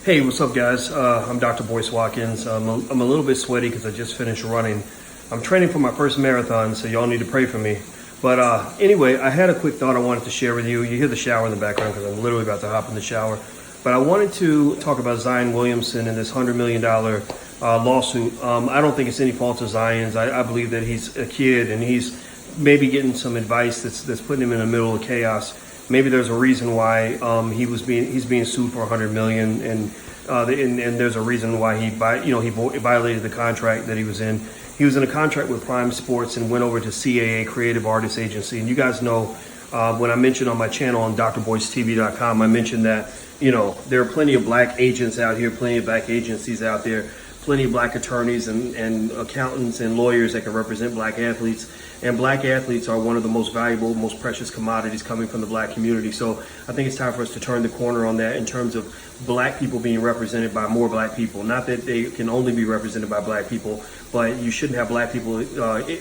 Hey, what's up, guys? I'm Dr. Boyce Watkins. I'm a little bit sweaty because I just finished running. I'm training for my first marathon, so y'all need to pray for me. But anyway, I had a quick thought I wanted to share with you. You hear the shower in the background because I'm literally about to hop in the shower. But I wanted to talk about Zion Williamson and this $100 million lawsuit. I don't think it's any fault of Zion's. I believe that he's a kid and he's maybe getting some advice that's putting him in the middle of chaos. Maybe there's a reason why he's being sued for $100 million, and there's a reason why he violated the contract that he was in. He was in a contract with Prime Sports and went over to CAA, Creative Artists Agency. And you guys know when I mentioned on my channel on drboycetv.com, I mentioned that there are plenty of black agents out here, plenty of black agencies out there, plenty of black attorneys and accountants and lawyers that can represent black athletes. And black athletes are one of the most valuable, most precious commodities coming from the black community. So I think it's time for us to turn the corner on that in terms of black people being represented by more black people. Not that they can only be represented by black people, but you shouldn't have black people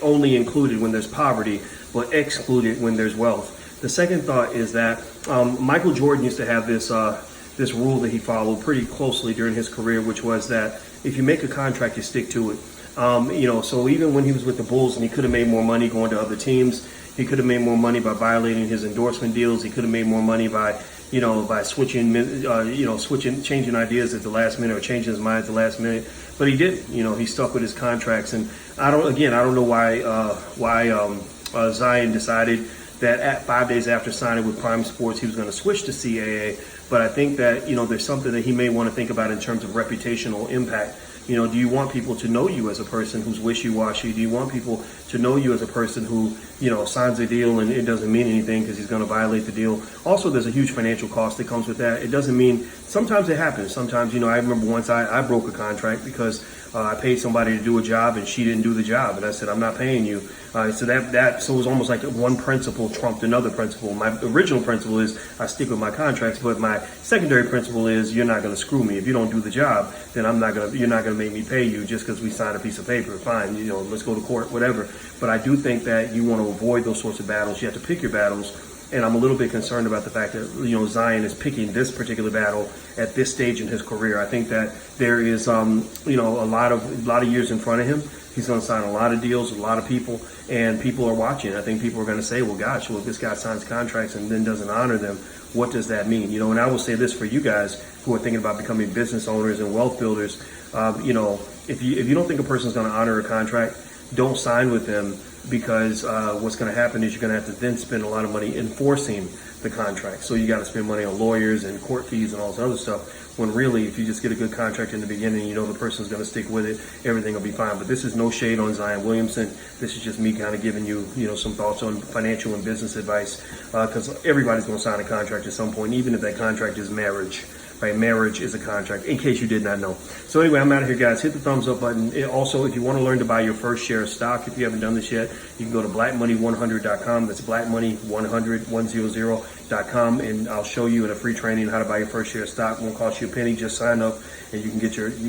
only included when there's poverty, but excluded when there's wealth. The second thought is that Michael Jordan used to have this rule that he followed pretty closely during his career, which was that if you make a contract, you stick to it. So even when he was with the Bulls and he could have made more money going to other teams, he could have made more money by violating his endorsement deals. He could have made more money by switching, changing ideas at the last minute or changing his mind at the last minute. But he didn't. He stuck with his contracts. And I don't know why Zion decided that at 5 days after signing with Prime Sports, he was going to switch to CAA. But I think that, there's something that he may want to think about in terms of reputational impact. Do you want people to know you as a person who's wishy-washy? Do you want people to know you as a person who, signs a deal and it doesn't mean anything because he's going to violate the deal? Also, there's a huge financial cost that comes with that. It doesn't mean, sometimes it happens. Sometimes, I remember once I broke a contract because I paid somebody to do a job and she didn't do the job. And I said, I'm not paying you. So it was almost like one principle trumped another principle. My original principle is I stick with my contracts, but my secondary principle is you're not going to screw me. If you don't do the job, then you're not going to make me pay you just because we signed a piece of paper. Fine, let's go to court, whatever. But I do think that you want to avoid those sorts of battles. You have to pick your battles. And I'm a little bit concerned about the fact that, Zion is picking this particular battle at this stage in his career. I think that there is, a lot of years in front of him. He's going to sign a lot of deals with a lot of people, and people are watching. I think people are going to say, well, gosh, if this guy signs contracts and then doesn't honor them, what does that mean? And I will say this for you guys who are thinking about becoming business owners and wealth builders. If you don't think a person's going to honor a contract, don't sign with them, because what's going to happen is you're going to have to then spend a lot of money enforcing the contract. So you got to spend money on lawyers and court fees and all this other stuff, when really, if you just get a good contract in the beginning, the person's going to stick with it, everything will be fine. But this is no shade on Zion Williamson. This is just me kind of giving you, some thoughts on financial and business advice, because everybody's going to sign a contract at some point, even if that contract is marriage. Right? Marriage is a contract, in case you did not know. So anyway, I'm out of here, guys. Hit the thumbs up button. Also, if you want to learn to buy your first share of stock, if you haven't done this yet, you can go to blackmoney100.com. That's blackmoney100.com, and I'll show you in a free training how to buy your first share of stock. It won't cost you a penny. Just sign up, and you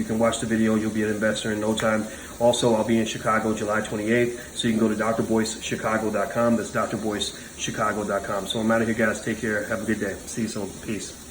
can watch the video. You'll be an investor in no time. Also, I'll be in Chicago July 28th, so you can go to drboycechicago.com. That's drboycechicago.com. So I'm out of here, guys. Take care. Have a good day. See you soon. Peace.